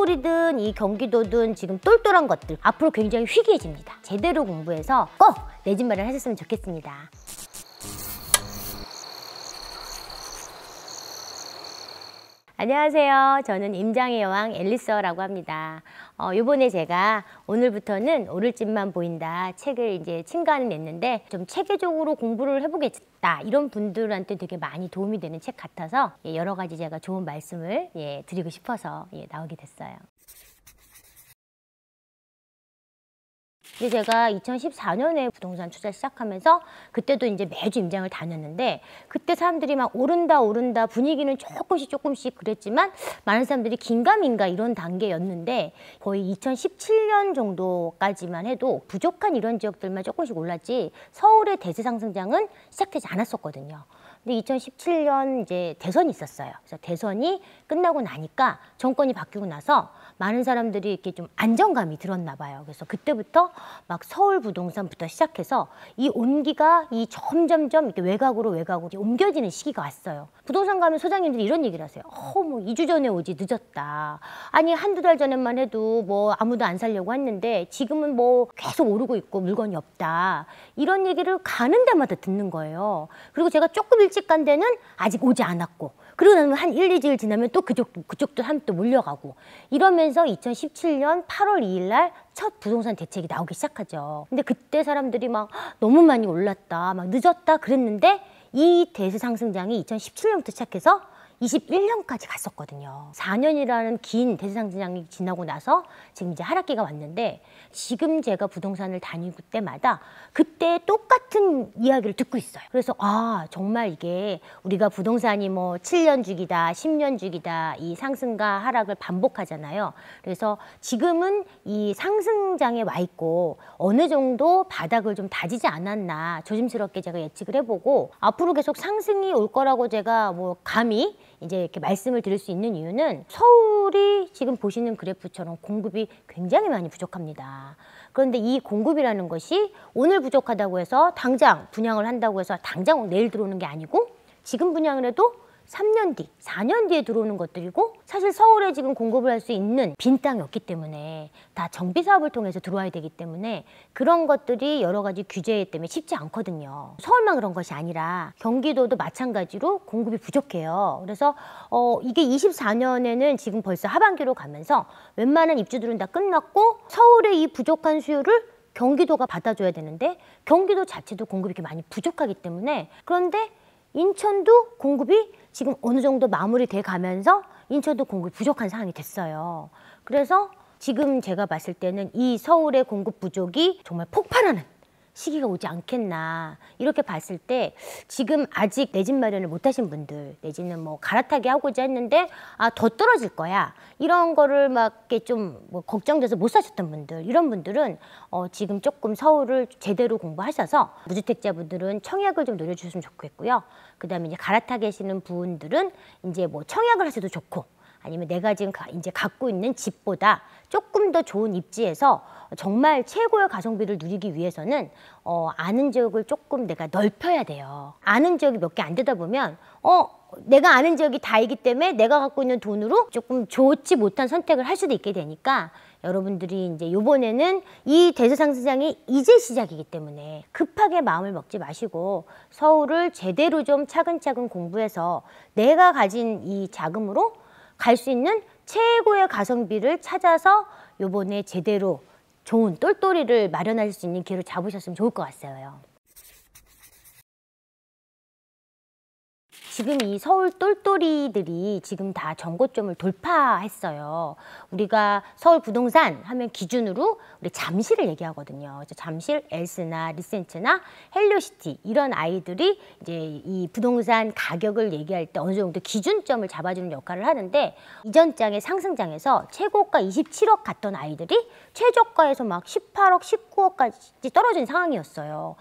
서울이든 이 경기도든 지금 똘똘한 것들 앞으로 굉장히 희귀해집니다. 제대로 공부해서 꼭 내 집 마련하셨으면 좋겠습니다. 안녕하세요. 저는 임장의 여왕 앨리스라고 합니다. 요번에 제가 오늘부터는 오를 집만 보인다 책을 이제 친간을 냈는데 좀 체계적으로 공부를 해보겠다 이런 분들한테 되게 많이 도움이 되는 책 같아서 여러 가지 제가 좋은 말씀을 드리고 싶어서 나오게 됐어요. 근데 제가 2014년에 부동산 투자 시작하면서 그때도 이제 매주 임장을 다녔는데 그때 사람들이 막 오른다 오른다 분위기는 조금씩 그랬지만 많은 사람들이 긴가민가 이런 단계였는데 거의 2017년 정도까지만 해도 부족한 이런 지역들만 조금씩 올랐지 서울의 대세 상승장은 시작되지 않았었거든요. 근데 2017년 이제 대선이 있었어요. 그래서 대선이 끝나고 나니까 정권이 바뀌고 나서 많은 사람들이 이렇게 좀 안정감이 들었나 봐요. 그래서 그때부터 막 서울 부동산부터 시작해서 이 온기가 점점점 이렇게 외곽으로 옮겨지는 시기가 왔어요. 부동산 가면 소장님들이 이런 얘기를 하세요. 뭐 2주 전에 오지 늦었다. 아니 한두 달 전에만 해도 뭐 아무도 안 살려고 했는데 지금은 뭐 계속 오르고 있고 물건이 없다. 이런 얘기를 가는 데마다 듣는 거예요. 그리고 제가 조금 일찍 간 데는 아직 오지 않았고 그리고 나면 한 1, 2주일 지나면 또 그쪽도 한 또 몰려가고 이러면서 2017년 8월 2일 날 첫 부동산 대책이 나오기 시작하죠. 근데 그때 사람들이 막 너무 많이 올랐다, 막 늦었다 그랬는데 이 대세 상승장이 2017년부터 시작해서 21년까지 갔었거든요. 4년이라는 긴 대세 상승장이 지나고 나서 지금 이제 하락기가 왔는데 지금 제가 부동산을 다니고 때마다 그때 똑같은 이야기를 듣고 있어요. 그래서 정말 이게 우리가 부동산이 뭐 7년 주기다, 10년 주기다 이 상승과 하락을 반복하잖아요. 그래서 지금은 이 상승장에 와 있고 어느 정도 바닥을 좀 다지지 않았나 조심스럽게 제가 예측을 해보고 앞으로 계속 상승이 올 거라고 제가 뭐 감히 이제 이렇게 말씀을 드릴 수 있는 이유는 서울이 지금 보시는 그래프처럼 공급이 굉장히 많이 부족합니다. 그런데 이 공급이라는 것이 오늘 부족하다고 해서 당장 분양을 한다고 해서 당장 내일 들어오는 게 아니고 지금 분양을 해도 3년 뒤, 4년 뒤에 들어오는 것들이고 사실 서울에 지금 공급을 할 수 있는 빈 땅이 없기 때문에 다 정비 사업을 통해서 들어와야 되기 때문에 그런 것들이 여러 가지 규제 때문에 쉽지 않거든요. 서울만 그런 것이 아니라 경기도도 마찬가지로 공급이 부족해요. 그래서 이게 24년에는 지금 벌써 하반기로 가면서 웬만한 입주들은 다 끝났고 서울의 이 부족한 수요를 경기도가 받아줘야 되는데 경기도 자체도 공급이 이렇게 많이 부족하기 때문에 그런데 인천도 공급이 지금 어느 정도 마무리돼 가면서 인천도 공급이 부족한 상황이 됐어요. 그래서 지금 제가 봤을 때는 이 서울의 공급 부족이 정말 폭발하는 시기가 오지 않겠나 이렇게 봤을 때 지금 아직 내 집 마련을 못 하신 분들 내지는 뭐 갈아타기 하고자 했는데 더 떨어질 거야 이런 거를 막 좀 뭐 걱정돼서 못 사셨던 분들 이런 분들은 지금 조금 서울을 제대로 공부하셔서 무주택자분들은 청약을 좀 노려주셨으면 좋겠고요. 그다음에 이제 갈아타 계시는 분들은 이제 뭐 청약을 하셔도 좋고 아니면 내가 지금 이제 갖고 있는 집보다 조금 더 좋은 입지에서 정말 최고의 가성비를 누리기 위해서는 아는 지역을 조금 내가 넓혀야 돼요. 아는 지역이 몇 개 안 되다 보면 내가 아는 지역이 다이기 때문에 내가 갖고 있는 돈으로 조금 좋지 못한 선택을 할 수도 있게 되니까 여러분들이 이제 요번에는 이 대세 상승장이 이제 시작이기 때문에 급하게 마음을 먹지 마시고 서울을 제대로 좀 차근차근 공부해서 내가 가진 이 자금으로 갈 수 있는 최고의 가성비를 찾아서 요번에 제대로 좋은 똘똘이를 마련할 수 있는 기회를 잡으셨으면 좋을 것 같아요. 지금 이 서울 똘똘이들이 지금 다 정고점을 돌파했어요. 우리가 서울 부동산 하면 기준으로 우리 잠실을 얘기하거든요. 그래서 잠실, 엘스나 리센트나 헬리오시티 이런 아이들이 이제 이 부동산 가격을 얘기할 때 어느 정도 기준점을 잡아주는 역할을 하는데 이전 장의 상승장에서 최고가 27억 갔던 아이들이 최저가에서 막 18억, 19억까지 떨어진 상황이었어요.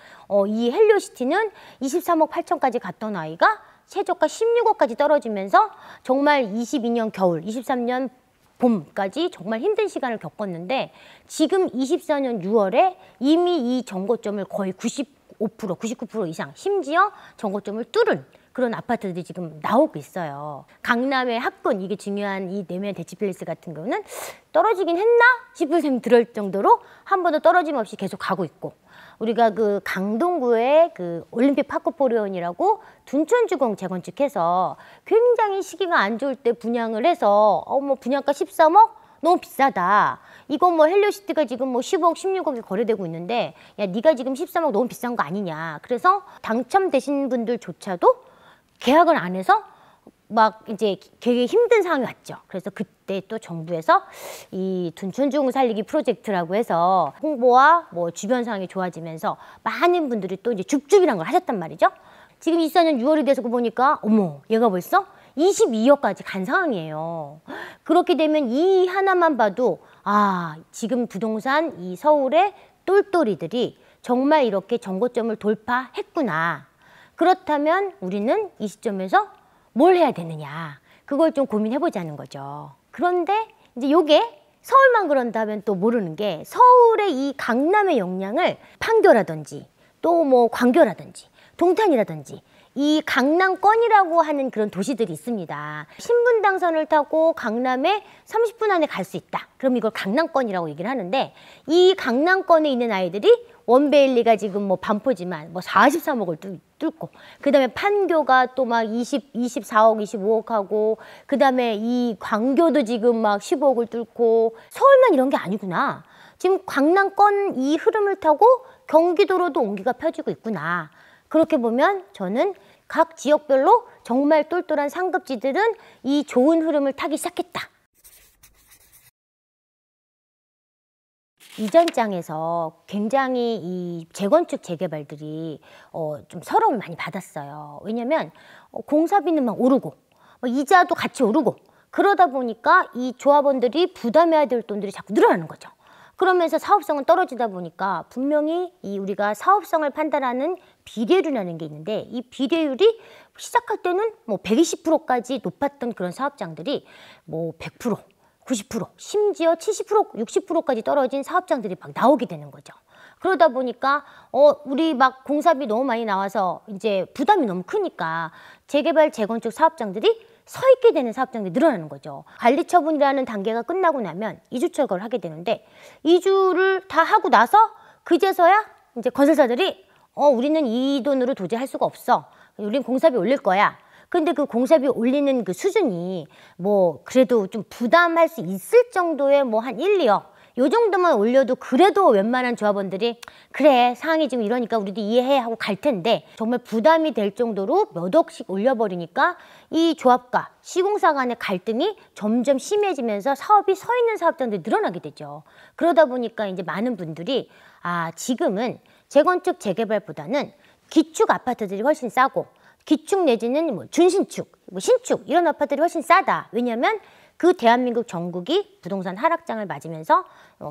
이 헬리오시티는 23억 8천까지 갔던 아이가 최저가 16억까지 떨어지면서 정말 22년 겨울, 23년 봄까지 정말 힘든 시간을 겪었는데 지금 24년 6월에 이미 이 정고점을 거의 95%, 99% 이상 심지어 정고점을 뚫은 그런 아파트들이 지금 나오고 있어요. 강남의 학군, 이게 중요한 이 내면 대치필리스 같은 경우는 떨어지긴 했나 싶을 생각 들을 정도로 한 번도 떨어짐 없이 계속 가고 있고, 우리가 그 강동구에 그 올림픽 파크포리온이라고 둔촌주공 재건축해서 굉장히 시기가 안 좋을 때 분양을 해서 뭐 분양가 13억? 너무 비싸다. 이거 뭐 헬리오시티가 지금 뭐 10억, 16억이 거래되고 있는데 야, 네가 지금 13억 너무 비싼 거 아니냐. 그래서 당첨되신 분들조차도 계약을 안 해서 막 이제 되게 힘든 상황이 왔죠. 그래서 그때 또 정부에서 이 둔촌주공 살리기 프로젝트라고 해서 홍보와 뭐 주변 상황이 좋아지면서 많은 분들이 또 이제 줍줍이란 걸 하셨단 말이죠. 지금 24년 6월이 돼서 보니까 어머, 얘가 벌써 22억까지 간 상황이에요. 그렇게 되면 이 하나만 봐도 아, 지금 부동산 이 서울의 똘똘이들이 정말 이렇게 정고점을 돌파했구나. 그렇다면 우리는 이 시점에서 뭘 해야 되느냐, 그걸 좀 고민해보자는 거죠. 그런데 이제 요게 서울만 그런다면 또 모르는 게, 서울의 이 강남의 역량을 판교라든지 또 뭐 광교라든지 동탄이라든지 이 강남권이라고 하는 그런 도시들이 있습니다. 신분당선을 타고 강남에 30분 안에 갈 수 있다. 그럼 이걸 강남권이라고 얘기를 하는데, 이 강남권에 있는 아이들이 원베일리가 지금 뭐 반포지만 뭐 43억을 뚫고, 그 다음에 판교가 또 막 24억, 25억 하고, 그 다음에 이 광교도 지금 막 15억을 뚫고, 서울만 이런 게 아니구나. 지금 강남권 이 흐름을 타고 경기도로도 온기가 펴지고 있구나. 그렇게 보면 저는 각 지역별로 정말 똘똘한 상급지들은 이 좋은 흐름을 타기 시작했다. 이전 장에서 굉장히 이 재건축 재개발들이 좀 서러움을 많이 받았어요. 왜냐면 공사비는 막 오르고 이자도 같이 오르고, 그러다 보니까 이 조합원들이 부담해야 될 돈들이 자꾸 늘어나는 거죠. 그러면서 사업성은 떨어지다 보니까 분명히 이 우리가 사업성을 판단하는 비례율이라는 게 있는데, 이 비례율이 시작할 때는 뭐 120%까지 높았던 그런 사업장들이 뭐 100%, 90%, 심지어 70%, 60%까지 떨어진 사업장들이 막 나오게 되는 거죠. 그러다 보니까 우리 막 공사비 너무 많이 나와서 이제 부담이 너무 크니까 재개발, 재건축 사업장들이 서 있게 되는 사업장들이 늘어나는 거죠. 관리 처분이라는 단계가 끝나고 나면 이주 철거를 하게 되는데, 이주를 다 하고 나서 그제서야 이제 건설사들이 우리는 이 돈으로 도저히 할 수가 없어. 우린 공사비 올릴 거야. 근데 그 공사비 올리는 그 수준이 뭐 그래도 좀 부담할 수 있을 정도의 뭐 한 1, 2억 요 정도만 올려도 그래도 웬만한 조합원들이 그래, 상황이 지금 이러니까 우리도 이해해 하고 갈 텐데, 정말 부담이 될 정도로 몇 억씩 올려버리니까 이 조합과 시공사 간의 갈등이 점점 심해지면서 사업이 서 있는 사업장들이 늘어나게 되죠. 그러다 보니까 이제 많은 분들이 지금은 재건축 재개발보다는 기축 아파트들이 훨씬 싸고, 기축 내지는 뭐 준신축, 뭐 신축 이런 아파트들이 훨씬 싸다. 왜냐하면 그 대한민국 전국이 부동산 하락장을 맞으면서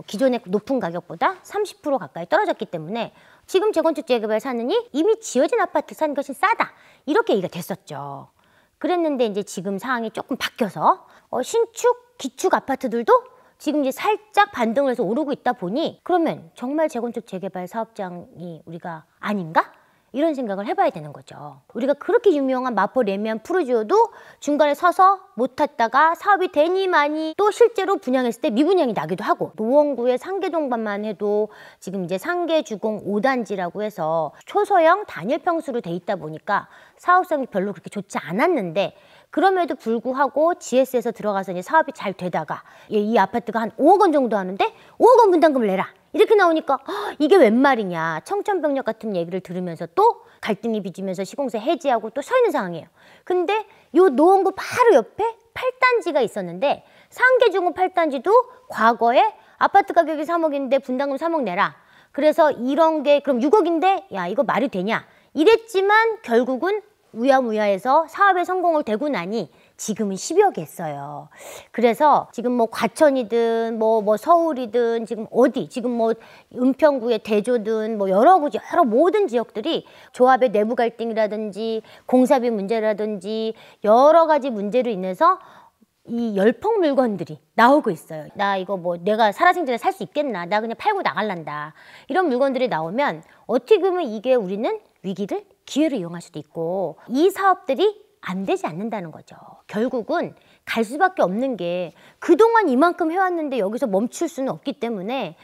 기존의 높은 가격보다 30% 가까이 떨어졌기 때문에 지금 재건축 재개발 사느니 이미 지어진 아파트 사는 것이 싸다. 이렇게 얘기가 됐었죠. 그랬는데 이제 지금 상황이 조금 바뀌어서 신축, 기축 아파트들도 지금 이제 살짝 반등을 해서 오르고 있다 보니, 그러면 정말 재건축 재개발 사업장이 우리가 아닌가? 이런 생각을 해봐야 되는 거죠. 우리가 그렇게 유명한 마포 레미안 푸르지오도 중간에 서서 못 탔다가 사업이 되니 많이 또 실제로 분양했을 때 미분양이 나기도 하고, 노원구의 상계동반만 해도 지금 이제 상계주공 5단지라고 해서 초소형 단일 평수로 돼 있다 보니까 사업성이 별로 그렇게 좋지 않았는데, 그럼에도 불구하고 GS에서 들어가서 이제 사업이 잘 되다가 이 아파트가 한 5억 원 정도 하는데 5억 원 분담금을 내라. 이렇게 나오니까 이게 웬 말이냐. 청천벽력 같은 얘기를 들으면서 또 갈등이 빚으면서 시공사 해지하고 또 서 있는 상황이에요. 근데 요 노원구 바로 옆에 8단지가 있었는데, 상계주공 8단지도 과거에 아파트 가격이 3억인데 분담금 3억 내라. 그래서 이런 게 그럼 6억인데 야, 이거 말이 되냐. 이랬지만 결국은 우야무야해서 사업에 성공을 되고 나니 지금은 12억이 했어요. 그래서 지금 뭐 과천이든 뭐 서울이든 지금 어디, 지금 뭐 은평구의 대조든 뭐 여러 모든 지역들이 조합의 내부 갈등이라든지 공사비 문제라든지 여러 가지 문제로 인해서 이 열폭 물건들이 나오고 있어요. 나 이거 뭐 내가 살아생전에 살 수 있겠나, 나 그냥 팔고 나갈란다. 이런 물건들이 나오면 어떻게 보면 이게 우리는 위기를 기회를 이용할 수도 있고 이 사업들이 안 되지 않는다는 거죠. 결국은 갈 수밖에 없는 게 그동안 이만큼 해왔는데 여기서 멈출 수는 없기 때문에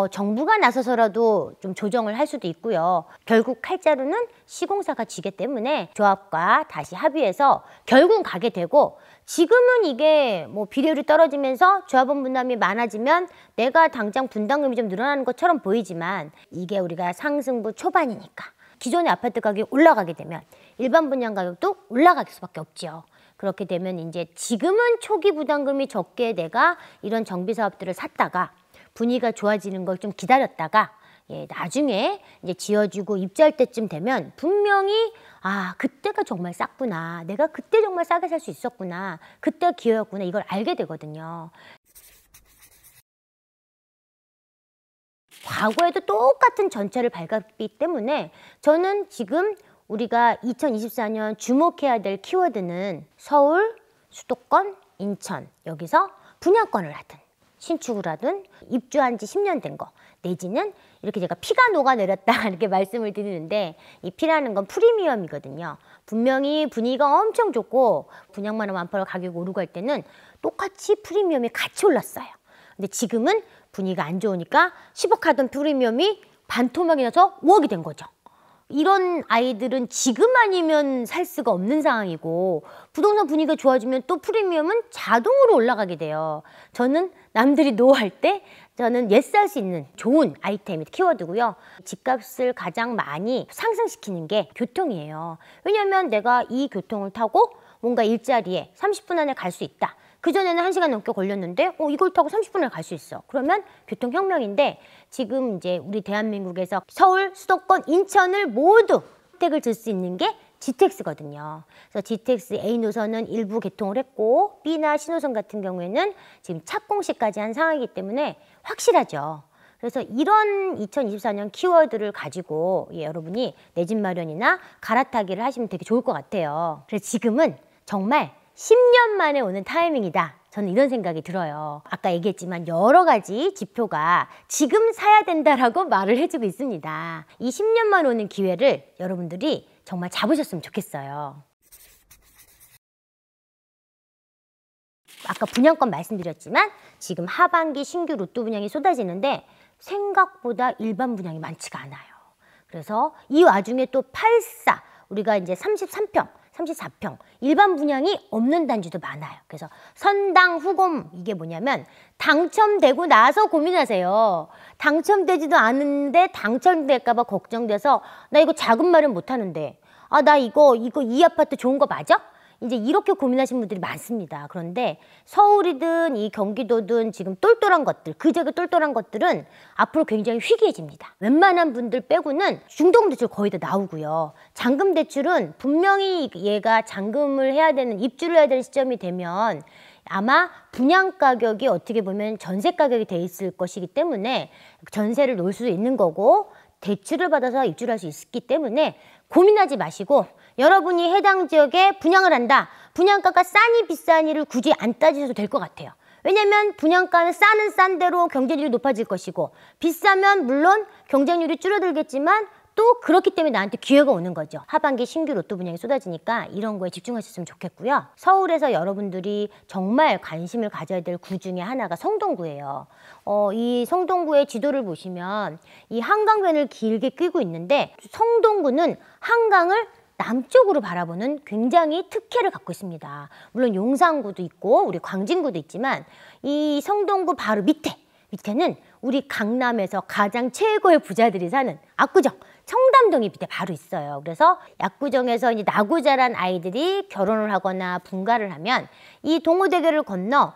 정부가 나서서라도 좀 조정을 할 수도 있고요. 결국 칼자루는 시공사가 쥐기 때문에 조합과 다시 합의해서 결국은 가게 되고 지금은 이게 뭐 비료율이 떨어지면서 조합원 분담이 많아지면 내가 당장 분담금이 좀 늘어나는 것처럼 보이지만 이게 우리가 상승부 초반이니까 기존의 아파트 가격이 올라가게 되면 일반 분양 가격도 올라갈 수밖에 없죠. 그렇게 되면 이제 지금은 초기 부담금이 적게 내가 이런 정비 사업들을 샀다가 분위기가 좋아지는 걸 좀 기다렸다가 나중에 이제 지어지고 입주할 때쯤 되면 분명히 그때가 정말 쌌구나. 내가 그때 정말 싸게 살 수 있었구나. 그때가 기회였구나. 이걸 알게 되거든요. 과거에도 똑같은 전철을 밟았기 때문에 저는 지금 우리가 2024년 주목해야 될 키워드는 서울, 수도권, 인천 여기서 분양권을 하든 신축을 하든 입주한 지 10년 된 거 내지는 이렇게 제가 피가 녹아내렸다 이렇게 말씀을 드리는데 이 피라는 건 프리미엄이거든요. 분명히 분위기가 엄청 좋고 분양만 하면 완파로 가격이 오르고 할 때는 똑같이 프리미엄이 같이 올랐어요. 근데 지금은 분위기가 안 좋으니까 10억 하던 프리미엄이 반토막이 나서 5억이 된 거죠. 이런 아이들은 지금 아니면 살 수가 없는 상황이고 부동산 분위기가 좋아지면 또 프리미엄은 자동으로 올라가게 돼요. 저는 남들이 노할 때 저는 옛 살 수 있는 좋은 아이템이 키워드고요. 집값을 가장 많이 상승시키는 게 교통이에요. 왜냐하면 내가 이 교통을 타고 뭔가 일자리에 30분 안에 갈 수 있다. 그전에는 1시간 넘게 걸렸는데 이걸 타고 30분 안에 갈 수 있어. 그러면 교통혁명인데 지금 이제 우리 대한민국에서 서울, 수도권, 인천을 모두 혜택을 줄 수 있는 게 GTX거든요. 그래서 GTX A 노선은 일부 개통을 했고 B나 C노선 같은 경우에는 지금 착공시까지 한 상황이기 때문에 확실하죠. 그래서 이런 2024년 키워드를 가지고 여러분이 내 집 마련이나 갈아타기를 하시면 되게 좋을 것 같아요. 그래서 지금은 정말 10년 만에 오는 타이밍이다. 저는 이런 생각이 들어요. 아까 얘기했지만 여러 가지 지표가 지금 사야 된다라고 말을 해주고 있습니다. 이 10년 만에 오는 기회를 여러분들이 정말 잡으셨으면 좋겠어요. 아까 분양권 말씀드렸지만 지금 하반기 신규 로또 분양이 쏟아지는데 생각보다 일반 분양이 많지가 않아요. 그래서 이 와중에 또 84, 우리가 이제 33평, 34평 일반 분양이 없는 단지도 많아요. 그래서 선당 후곰 이게 뭐냐면 당첨되고 나서 고민하세요. 당첨되지도 않은데 당첨될까 봐 걱정돼서 나 이거 자금 마련 못 하는데 나 이거 이 아파트 좋은 거 맞아? 이제 이렇게 고민하시는 분들이 많습니다. 그런데 서울이든 이 경기도든 지금 똘똘한 것들, 그저께 똘똘한 것들은 앞으로 굉장히 희귀해집니다. 웬만한 분들 빼고는 중도금대출 거의 다 나오고요. 잔금대출은 분명히 얘가 잔금을 해야 되는, 입주를 해야 되는 시점이 되면 아마 분양가격이 어떻게 보면 전세가격이 돼 있을 것이기 때문에 전세를 놓을 수도 있는 거고 대출을 받아서 입주를 할 수 있기 때문에 고민하지 마시고 여러분이 해당 지역에 분양을 한다. 분양가가 싸니 비싸니를 굳이 안 따지셔도 될 것 같아요. 왜냐면 분양가는 싸는 싼 대로 경쟁률이 높아질 것이고 비싸면 물론 경쟁률이 줄어들겠지만 또 그렇기 때문에 나한테 기회가 오는 거죠. 하반기 신규 로또 분양이 쏟아지니까 이런 거에 집중하셨으면 좋겠고요. 서울에서 여러분들이 정말 관심을 가져야 될 구 중에 하나가 성동구예요. 이 성동구의 지도를 보시면 이 한강변을 길게 끼고 있는데 성동구는 한강을 남쪽으로 바라보는 굉장히 특혜를 갖고 있습니다. 물론 용산구도 있고 우리 광진구도 있지만 이 성동구 바로 밑에는 우리 강남에서 가장 최고의 부자들이 사는 압구정, 청담동이 밑에 바로 있어요. 그래서 압구정에서 이제 나고 자란 아이들이 결혼을 하거나 분가를 하면 이 동호대교를 건너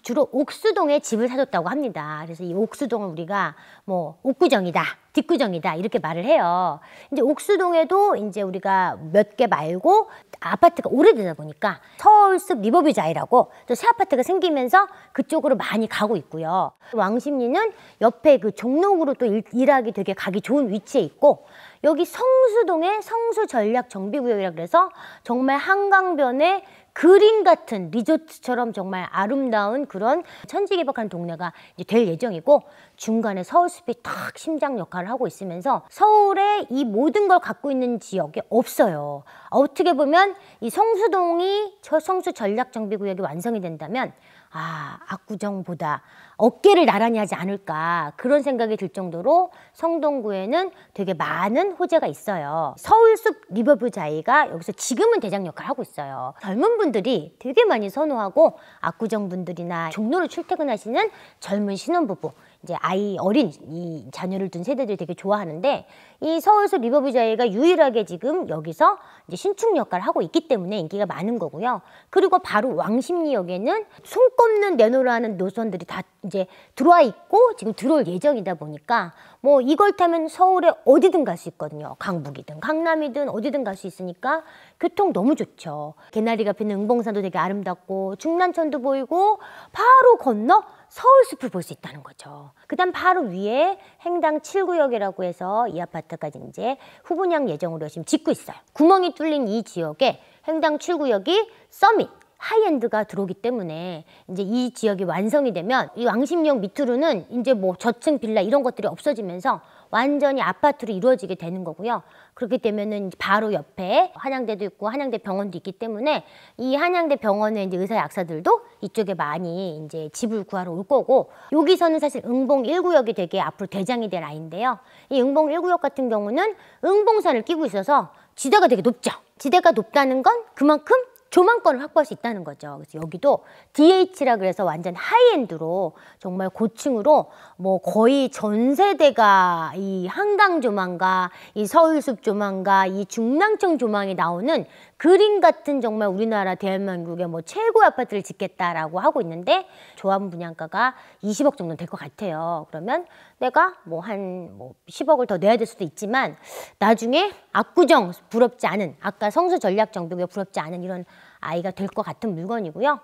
주로 옥수동에 집을 사줬다고 합니다. 그래서 이 옥수동을 우리가 뭐 옥구정이다, 뒷구정이다 이렇게 말을 해요. 이제 옥수동에도 이제 우리가 몇 개 말고 아파트가 오래되다 보니까 서울숲 리버뷰 자이라고 또 새 아파트가 생기면서 그쪽으로 많이 가고 있고요. 왕십리는 옆에 그 종로구로 또 일하기 되게 가기 좋은 위치에 있고 여기 성수동에 성수전략정비구역이라 그래서 정말 한강변에 그림 같은 리조트처럼 정말 아름다운 그런 천지개박한 동네가 이제 될 예정이고, 중간에 서울숲이 탁 심장 역할을 하고 있으면서 서울에 이 모든 걸 갖고 있는 지역이 없어요. 어떻게 보면 이 성수동이 성수 전략정비구역이 완성이 된다면 압구정보다 어깨를 나란히 하지 않을까, 그런 생각이 들 정도로 성동구에는 되게 많은 호재가 있어요. 서울숲 리버뷰 자이가 여기서 지금은 대장 역할을 하고 있어요. 젊은 분들이 되게 많이 선호하고, 압구정 분들이나 종로를 출퇴근하시는 젊은 신혼부부, 이제 아이 어린 이 자녀를 둔 세대들이 되게 좋아하는데, 이 서울숲 리버뷰 자이가 유일하게 지금 여기서 이제 신축 역할을 하고 있기 때문에 인기가 많은 거고요. 그리고 바로 왕십리역에는 손꼽는 내노라는 노선들이 다 이제 들어와 있고 지금 들어올 예정이다 보니까 뭐 이걸 타면 서울에 어디든 갈 수 있거든요. 강북이든 강남이든 어디든 갈 수 있으니까 교통 너무 좋죠. 개나리가 피는 응봉산도 되게 아름답고 중랑천도 보이고 바로 건너 서울숲을 볼 수 있다는 거죠. 그다음 바로 위에 행당 7구역이라고 해서 이 아파트까지 이제 후분양 예정으로 지금 짓고 있어요. 구멍이 뚫린 이 지역에 행당 7구역이 서밋 하이엔드가 들어오기 때문에 이제 이 지역이 완성이 되면 이 왕십리역 밑으로는 이제 뭐 저층 빌라 이런 것들이 없어지면서 완전히 아파트로 이루어지게 되는 거고요. 그렇게 되면은 바로 옆에 한양대도 있고 한양대 병원도 있기 때문에 이 한양대 병원의 이제 의사 약사들도 이쪽에 많이 이제 집을 구하러 올 거고, 여기서는 사실 응봉 1구역이 되게 앞으로 대장이 될 라인인데요. 이 응봉 1구역 같은 경우는 응봉산을 끼고 있어서 지대가 되게 높죠. 지대가 높다는 건 그만큼 조망권을 확보할 수 있다는 거죠. 그래서 여기도 DH라 그래서 완전 하이엔드로 정말 고층으로 뭐 거의 전 세대가 이 한강 조망과 이 서울숲 조망과 이 중랑천 조망이 나오는 그림 같은 정말 우리나라 대한민국의 뭐 최고의 아파트를 짓겠다라고 하고 있는데, 조합 분양가가 20억 정도 될 것 같아요. 그러면 내가 뭐 한 10억을 더 내야 될 수도 있지만 나중에 압구정 부럽지 않은, 아까 성수 전략정비구역 부럽지 않은 이런 아이가 될 것 같은 물건이고요.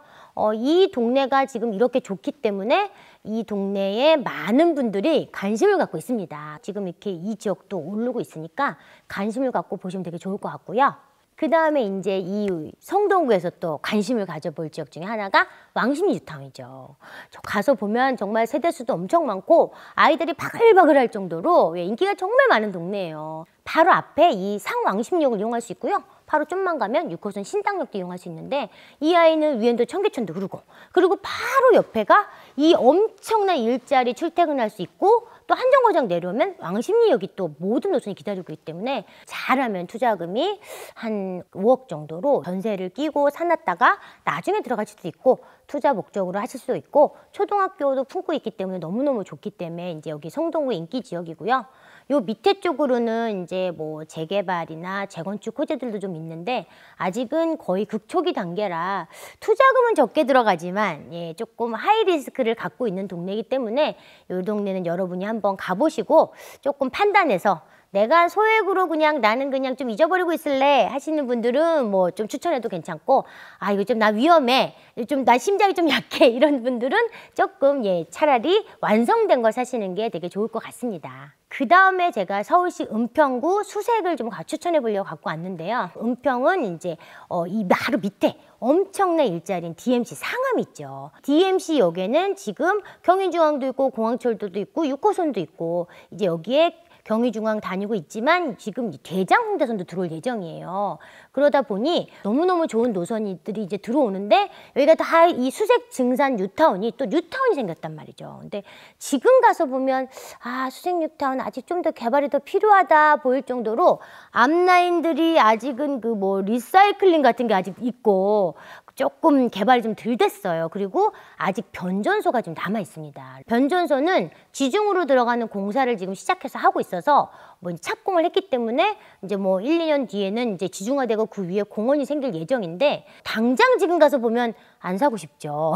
이 동네가 지금 이렇게 좋기 때문에 이 동네에 많은 분들이 관심을 갖고 있습니다. 지금 이렇게 이 지역도 오르고 있으니까 관심을 갖고 보시면 되게 좋을 것 같고요. 그 다음에 이제 이 성동구에서 또 관심을 가져볼 지역 중에 하나가 왕십리 뉴타운이죠. 저 가서 보면 정말 세대수도 엄청 많고 아이들이 바글바글할 정도로 인기가 정말 많은 동네예요. 바로 앞에 이 상왕십리역을 이용할 수 있고요. 바로 좀만 가면 6호선 신당역도 이용할 수 있는데, 이 아이는 위엔도 청계천도 흐르고, 그리고 바로 옆에가 이 엄청난 일자리 출퇴근할 수 있고, 또 한정거장 내려오면 왕십리역이 또 모든 노선이 기다리고 있기 때문에 잘하면 투자금이 한 5억 정도로 전세를 끼고 사놨다가 나중에 들어갈 수도 있고, 투자 목적으로 하실 수도 있고, 초등학교도 품고 있기 때문에 너무너무 좋기 때문에 이제 여기 성동구 인기 지역이고요. 요 밑에 쪽으로는 이제 뭐 재개발이나 재건축 호재들도 좀 있는데 아직은 거의 극초기 단계라 투자금은 적게 들어가지만 조금 하이 리스크를 갖고 있는 동네이기 때문에 이 동네는 여러분이 한번 가보시고 조금 판단해서, 내가 소액으로 그냥 나는 그냥 좀 잊어버리고 있을래 하시는 분들은 뭐 좀 추천해도 괜찮고, 이거 좀 나 위험해, 좀 나 심장이 좀 약해 이런 분들은 조금 차라리 완성된 걸 사시는 게 되게 좋을 것 같습니다. 그 다음에 제가 서울시 은평구 수색을 좀 추천해 보려고 갖고 왔는데요. 은평은 이제 이 바로 밑에 엄청난 일자리인 DMC 상암 있죠. DMC 역에는 지금 경인중앙도 있고 공항철도도 있고 6호선도 있고 이제 여기에 경의중앙 다니고 있지만 지금 대장 홍대선도 들어올 예정이에요. 그러다 보니 너무너무 좋은 노선들이 이제 들어오는데, 여기가 다 이 수색 증산 뉴타운이 또 뉴타운이 생겼단 말이죠. 근데 지금 가서 보면 수색 뉴타운 아직 좀 더 개발이 더 필요하다 보일 정도로 앞라인들이 아직은 그 뭐 리사이클링 같은 게 아직 있고 조금 개발이 좀 덜 됐어요. 그리고 아직 변전소가 좀 남아 있습니다. 변전소는 지중으로 들어가는 공사를 지금 시작해서 하고 있어서 뭐 착공을 했기 때문에 이제 뭐 1, 2년 뒤에는 이제 지중화되고 그 위에 공원이 생길 예정인데, 당장 지금 가서 보면 안 사고 싶죠.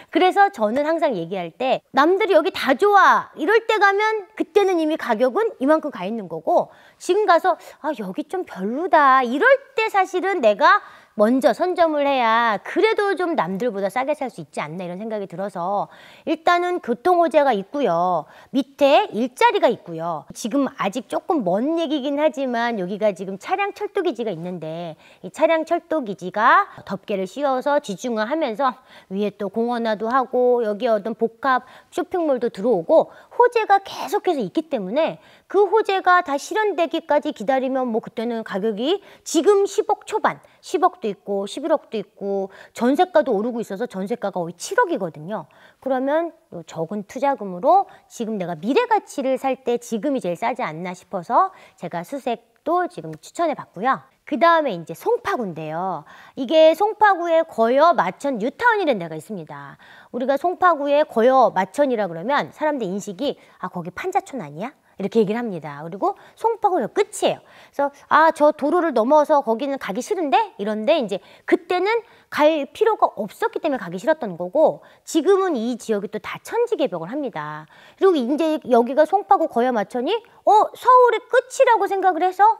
그래서 저는 항상 얘기할 때 남들이 여기 다 좋아 이럴 때 가면 그때는 이미 가격은 이만큼 가 있는 거고, 지금 가서 여기 좀 별로다 이럴 때 사실은 내가 먼저 선점을 해야 그래도 좀 남들보다 싸게 살 수 있지 않나 이런 생각이 들어서 일단은 교통호재가 있고요. 밑에 일자리가 있고요. 지금 아직 조금 먼 얘기긴 하지만 여기가 지금 차량 철도기지가 있는데 이 차량 철도기지가 덮개를 씌워서 지중화하면서 위에 또 공원화도 하고 여기에 어떤 복합 쇼핑몰도 들어오고 호재가 계속해서 있기 때문에 그 호재가 다 실현되기까지 기다리면 뭐 그때는 가격이 지금 10억 초반, 10억도 있고 11억도 있고 전세가도 오르고 있어서 전세가가 거의 7억이거든요. 그러면 요 적은 투자금으로 지금 내가 미래 가치를 살 때 지금이 제일 싸지 않나 싶어서 제가 수색도 지금 추천해 봤고요. 그 다음에 이제 송파구인데요. 이게 송파구에 거여 마천 뉴타운이라는 데가 있습니다. 우리가 송파구에 거여 마천이라 그러면 사람들 인식이 아 거기 판자촌 아니야? 이렇게 얘기를 합니다. 그리고 송파구가 끝이에요. 그래서 아, 저 도로를 넘어서 거기는 가기 싫은데? 이런데 이제 그때는 갈 필요가 없었기 때문에 가기 싫었던 거고 지금은 이 지역이 또 다 천지개벽을 합니다. 그리고 이제 여기가 송파구 거여 마천이 서울의 끝이라고 생각을 해서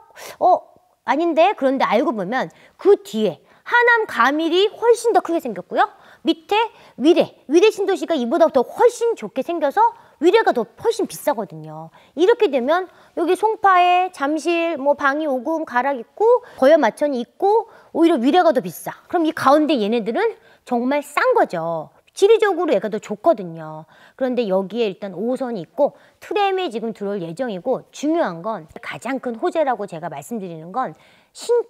아닌데 그런데 알고 보면 그 뒤에 하남 가밀이 훨씬 더 크게 생겼고요. 밑에 위례 신도시가 이보다 더 훨씬 좋게 생겨서 위례가 더 훨씬 비싸거든요. 이렇게 되면 여기 송파에 잠실, 뭐 방이 5금 가락 있고 거여 마천이 있고 오히려 위례가 더 비싸. 그럼 이 가운데 얘네들은 정말 싼 거죠. 지리적으로 얘가 더 좋거든요. 그런데 여기에 일단 5호선이 있고 트램이 지금 들어올 예정이고 중요한 건 가장 큰 호재라고 제가 말씀드리는 건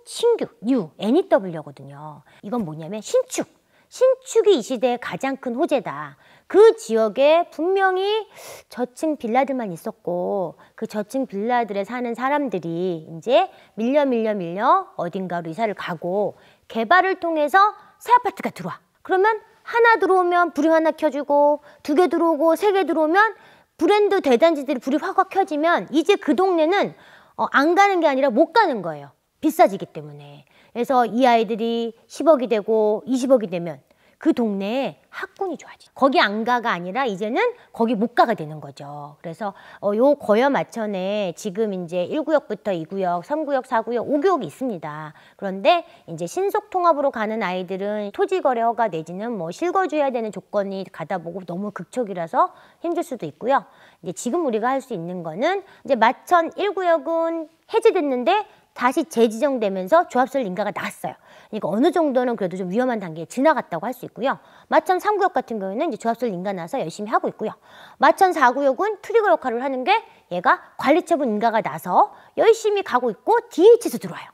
신규, new, NEW거든요. 이건 뭐냐면 신축이 이 시대의 가장 큰 호재다. 그 지역에 분명히 저층 빌라들만 있었고 그 저층 빌라들에 사는 사람들이 이제 밀려 어딘가로 이사를 가고 개발을 통해서 새 아파트가 들어와. 그러면 하나 들어오면 불이 하나 켜주고 2개 들어오고 3개 들어오면 브랜드 대단지들이 불이 확 켜지면 이제 그 동네는 안 가는 게 아니라 못 가는 거예요. 비싸지기 때문에. 그래서 이 아이들이 10억이 되고 20억이 되면 그 동네에 학군이 좋아지. 거기 안 가가 아니라 이제는 거기 못 가가 되는 거죠. 그래서 요 거여 마천에 지금 이제 1구역부터 2구역, 3구역, 4구역, 5구역이 있습니다. 그런데 이제 신속 통합으로 가는 아이들은 토지 거래 허가 내지는 뭐 실거주해야 되는 조건이 가다 보고 너무 극초기라서 힘들 수도 있고요. 이제 지금 우리가 할 수 있는 거는 이제 마천 1구역은 해제됐는데 다시 재지정되면서 조합설 인가가 나왔어요. 그러니까 어느 정도는 그래도 좀 위험한 단계에 지나갔다고 할 수 있고요. 마천 3구역 같은 경우에는 이제 조합설 인가 나서 열심히 하고 있고요. 마천 4구역은 트리거 역할을 하는 게 얘가 관리처분 인가가 나서 열심히 가고 있고 DH에서 들어와요.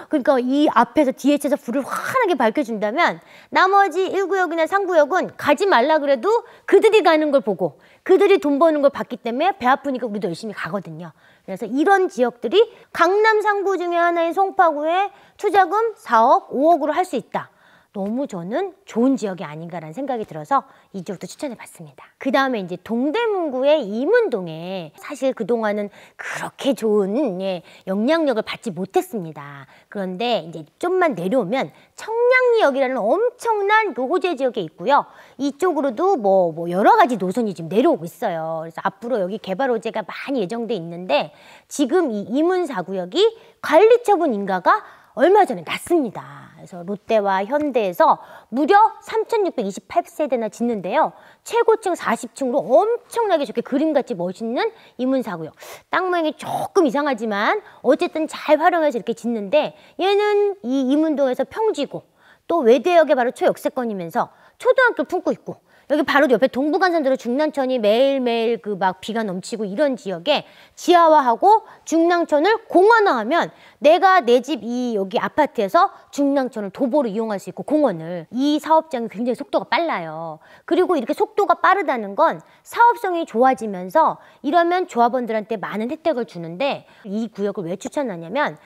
그러니까 이 앞에서 DH에서 불을 환하게 밝혀준다면 나머지 1구역이나 3구역은 가지 말라 그래도 그들이 가는 걸 보고 그들이 돈 버는 걸 봤기 때문에 배 아프니까 우리도 열심히 가거든요. 그래서 이런 지역들이 강남 3구 중에 하나인 송파구에 투자금 4억, 5억으로 할 수 있다. 너무 저는 좋은 지역이 아닌가라는 생각이 들어서 이 지역도 추천해봤습니다. 그 다음에 이제 동대문구의 이문동에 사실 그동안은 그렇게 좋은 영향력을 받지 못했습니다. 그런데 이제 좀만 내려오면 청량리역이라는 엄청난 그 호재 지역에 있고요. 이쪽으로도 뭐 여러 가지 노선이 지금 내려오고 있어요. 그래서 앞으로 여기 개발 호재가 많이 예정돼 있는데 지금 이 이문 4구역이 관리처분 인가가 얼마 전에 났습니다. 그래서 롯데와 현대에서 무려 3,628세대나 짓는데요. 최고층 40층으로 엄청나게 좋게 그림같이 멋있는 이문 4구역. 땅 모양이 조금 이상하지만 어쨌든 잘 활용해서 이렇게 짓는데 얘는 이 이문동에서 평지고 또 외대역의 바로 초역세권이면서 초등학교를 품고 있고 여기 바로 옆에 동부간선도로 중랑천이 매일매일 그 막 비가 넘치고 이런 지역에 지하화하고 중랑천을 공원화하면 내가 내 집 이 여기 아파트에서 중랑천을 도보로 이용할 수 있고 공원을 이 사업장이 굉장히 속도가 빨라요. 그리고 이렇게 속도가 빠르다는 건 사업성이 좋아지면서 이러면 조합원들한테 많은 혜택을 주는데 이 구역을 왜 추천하냐면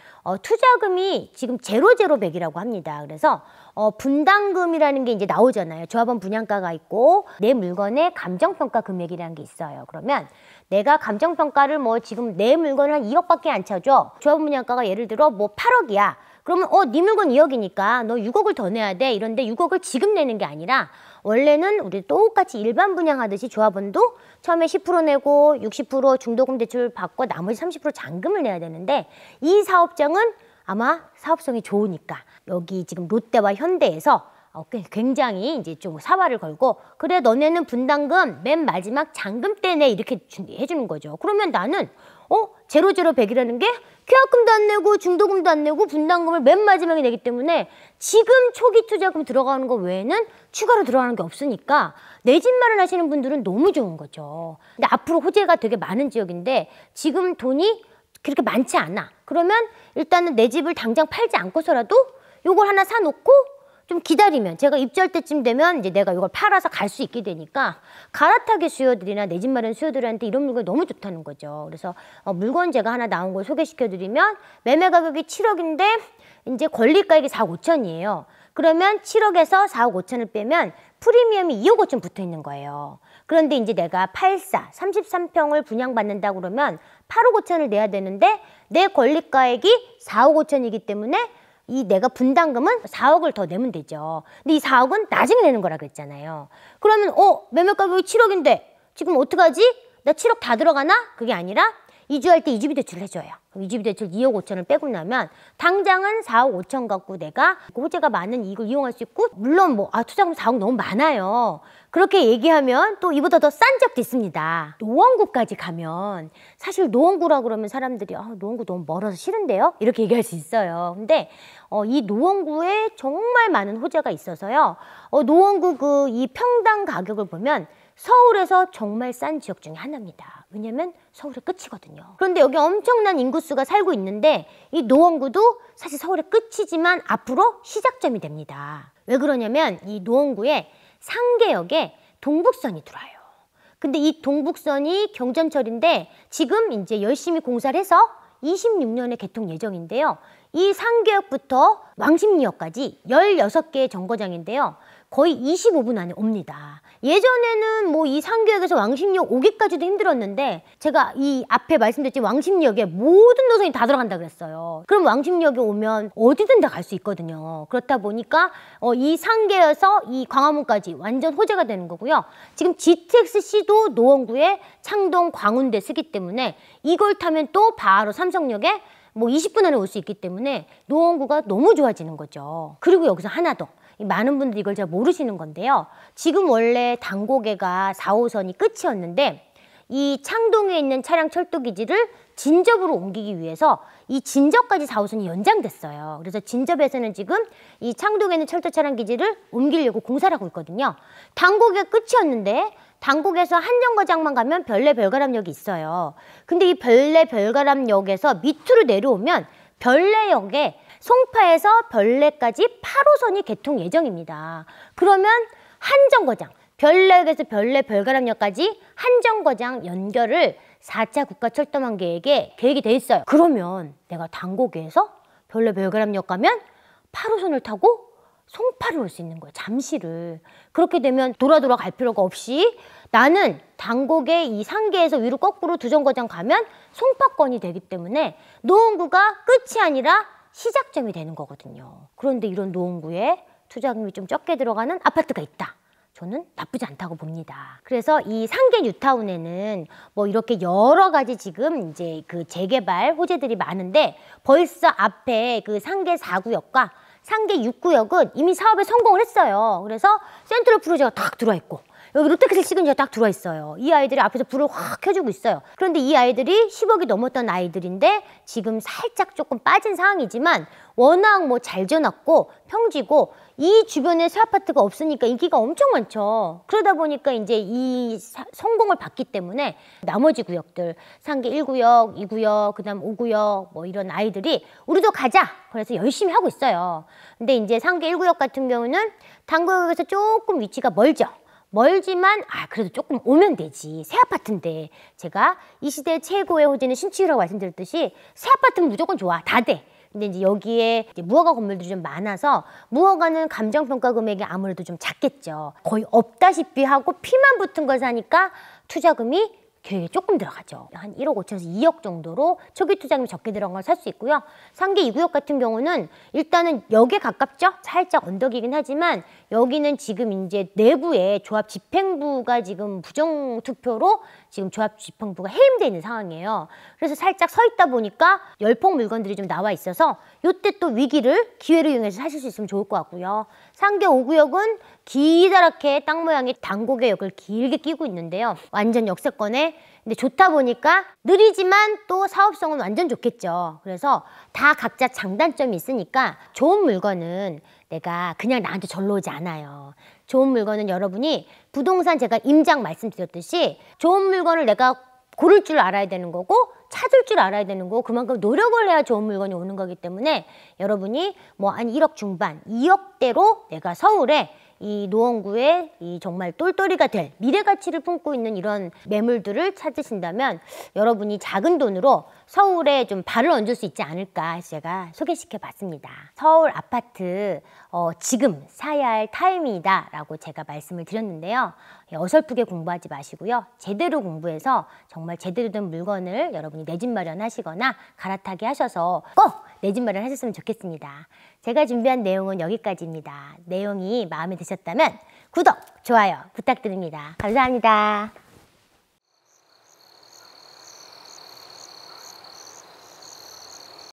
투자금이 지금 00100이라고 합니다. 그래서 분담금이라는 게 이제 나오잖아요. 조합원 분양가가 있고 내 물건의 감정평가 금액이라는 게 있어요. 그러면 내가 감정평가를 뭐 지금 내 물건을 한 2억밖에 안 쳐줘. 조합원 분양가가 예를 들어 뭐 8억이야. 그러면 네 물건 2억이니까 너 6억을 더 내야 돼. 이런데 6억을 지금 내는 게 아니라 원래는 우리 똑같이 일반 분양하듯이 조합원도 처음에 10% 내고 60% 중도금 대출 받고 나머지 30% 잔금을 내야 되는데 이 사업장은 아마 사업성이 좋으니까 여기 지금 롯데와 현대에서 굉장히 이제 좀 사활을 걸고 그래 너네는 분담금 맨 마지막 잔금 때 내 이렇게 해주는 거죠. 그러면 나는 제로제로 100이라는 게 계약금도 안 내고 중도금도 안 내고 분담금을 맨 마지막에 내기 때문에 지금 초기 투자금 들어가는 거 외에는 추가로 들어가는 게 없으니까 내 집 마련하시는 분들은 너무 좋은 거죠. 근데 앞으로 호재가 되게 많은 지역인데 지금 돈이 그렇게 많지 않아. 그러면 일단은 내 집을 당장 팔지 않고서라도 요걸 하나 사놓고 좀 기다리면 제가 입주할 때쯤 되면 이제 내가 이걸 팔아서 갈 수 있게 되니까 갈아타기 수요들이나 내 집 마련 수요들한테 이런 물건이 너무 좋다는 거죠. 그래서 물건 제가 하나 나온 걸 소개시켜드리면 매매 가격이 7억인데 이제 권리가액이 4억 5천이에요. 그러면 7억에서 4억 5천을 빼면 프리미엄이 2억 5천 붙어 있는 거예요. 그런데 이제 내가 84, 33평을 분양받는다고 그러면 8억 5천을 내야 되는데 내 권리가액이 4억 5천이기 때문에 이 내가 분담금은 4억을 더 내면 되죠. 근데 이 4억은 나중에 내는 거라 그랬잖아요. 그러면 매매 가격이 7억인데 지금 어떡하지? 나 7억 다 들어가나? 그게 아니라 이주할 때 이주비 대출을 해줘요. 그럼 이주비 대출 2억 5천을 빼고 나면 당장은 4억 5천 갖고 내가 호재가 많은 이걸 이용할 수 있고 물론 투자금 4억 너무 많아요. 그렇게 얘기하면 또 이보다 더 싼 적도 있습니다. 노원구까지 가면 사실 노원구라 그러면 사람들이 노원구 너무 멀어서 싫은데요? 이렇게 얘기할 수 있어요. 근데 이 노원구에 정말 많은 호재가 있어서요. 노원구 이 평당 가격을 보면 서울에서 정말 싼 지역 중에 하나입니다. 왜냐면 서울의 끝이거든요. 그런데 여기 엄청난 인구수가 살고 있는데 이 노원구도 사실 서울의 끝이지만 앞으로 시작점이 됩니다. 왜 그러냐면 이 노원구에 상계역에 동북선이 들어와요. 근데 이 동북선이 경전철인데 지금 이제 열심히 공사를 해서 26년에 개통 예정인데요. 이 상계역부터 왕십리역까지 16개의 정거장인데요. 거의 25분 안에 옵니다. 예전에는 이 상계역에서 왕십리역 오기까지도 힘들었는데 제가 이 앞에 말씀드렸지만 왕십리역에 모든 노선이 다 들어간다 그랬어요. 그럼 왕십리역에 오면 어디든 다 갈 수 있거든요. 그렇다 보니까 이 상계에서 이 광화문까지 완전 호재가 되는 거고요. 지금 GTX-C도 노원구에 창동, 광운대 쓰기 때문에 이걸 타면 또 바로 삼성역에 20분 안에 올 수 있기 때문에 노원구가 너무 좋아지는 거죠. 그리고 여기서 하나 더. 많은 분들이 이걸 잘 모르시는 건데요. 지금 원래 당고개가 4호선이 끝이었는데 이 창동에 있는 차량 철도 기지를 진접으로 옮기기 위해서 이 진접까지 4호선이 연장됐어요. 그래서 진접에서는 지금 이 창동에 있는 철도 차량 기지를 옮기려고 공사를 하고 있거든요. 당고개가 끝이었는데 당곡에서 한정거장만 가면 별내 별가람역이 있어요. 근데 이 별내 별가람역에서 밑으로 내려오면 별내역에 송파에서 별내까지 8호선이 개통 예정입니다. 그러면 한정거장, 별내역에서 별내 별가람역까지 한정거장 연결을 4차 국가철도망 계획이 돼 있어요. 그러면 내가 당곡에서 별내 별가람역 가면 8호선을 타고 송파를 올 수 있는 거예요. 잠시를. 그렇게 되면 돌아 갈 필요가 없이 나는 당곡의 이 상계에서 위로 거꾸로 두 정거장 가면 송파권이 되기 때문에 노원구가 끝이 아니라 시작점이 되는 거거든요. 그런데 이런 노원구에 투자금이 좀 적게 들어가는 아파트가 있다. 저는 나쁘지 않다고 봅니다. 그래서 이 상계 뉴타운에는 이렇게 여러 가지 지금 이제 그 재개발 호재들이 많은데 벌써 앞에 그 상계 4구역과 상계 6구역은 이미 사업에 성공을 했어요. 그래서 센트럴 프로제가 딱 들어와 있고 여기 롯데캐슬 시그니처가 딱 들어와 있어요. 이 아이들이 앞에서 불을 확 켜주고 있어요. 그런데 이 아이들이 10억이 넘었던 아이들인데 지금 살짝 조금 빠진 상황이지만 워낙 잘 지어놨고 평지고 이 주변에 새 아파트가 없으니까 인기가 엄청 많죠. 그러다 보니까 이제 이 성공을 봤기 때문에 나머지 구역들 상계 1구역, 2구역, 그다음 5구역 이런 아이들이 우리도 가자. 그래서 열심히 하고 있어요. 근데 이제 상계 1구역 같은 경우는 당구역에서 조금 위치가 멀지만 그래도 조금 오면 되지. 새 아파트인데 제가 이 시대 최고의 호재는 신축이라고 말씀드렸듯이 새 아파트는 무조건 좋아. 다 돼. 근데 이제 여기에 이제 무허가 건물들이 좀 많아서 무허가는 감정평가 금액이 아무래도 좀 작겠죠. 거의 없다시피 하고 피만 붙은 걸 사니까 투자금이 계획이 조금 들어가죠. 한 1억 5천에서 2억 정도로 초기 투자금이 적게 들어간 걸 살 수 있고요. 상계 2구역 같은 경우는 일단은 역에 가깝죠? 살짝 언덕이긴 하지만 여기는 지금 이제 내부에 조합 집행부가 지금 부정 투표로 지금 조합 집행부가 해임되어 있는 상황이에요. 그래서 살짝 서 있다 보니까 열폭 물건들이 좀 나와 있어서 요때 또 위기를 기회로 이용해서 사실 수 있으면 좋을 것 같고요. 상계 5구역은 기다랗게 땅 모양의 단곡의 역을 길게 끼고 있는데요. 완전 역세권에 근데 좋다 보니까 느리지만 또 사업성은 완전 좋겠죠. 그래서 다 각자 장단점이 있으니까 좋은 물건은 내가 그냥 나한테 절로 오지 않아요. 좋은 물건은 여러분이 부동산 제가 임장 말씀드렸듯이 좋은 물건을 내가 고를 줄 알아야 되는 거고 찾을 줄 알아야 되는 거고 그만큼 노력을 해야 좋은 물건이 오는 거기 때문에 여러분이 뭐 한 1억 중반, 2억대로 내가 서울에 이 노원구에 이 정말 똘똘이가 될 미래 가치를 품고 있는 이런 매물들을 찾으신다면 여러분이 작은 돈으로 서울에 좀 발을 얹을 수 있지 않을까 해서 제가 소개시켜 봤습니다. 서울 아파트 지금 사야 할 타임이다 라고 제가 말씀을 드렸는데요. 어설프게 공부하지 마시고요. 제대로 공부해서 정말 제대로 된 물건을 여러분이 내 집 마련하시거나 갈아타기 하셔서 꼭 내 집 마련하셨으면 좋겠습니다. 제가 준비한 내용은 여기까지입니다. 내용이 마음에 드셨다면 구독, 좋아요 부탁드립니다. 감사합니다.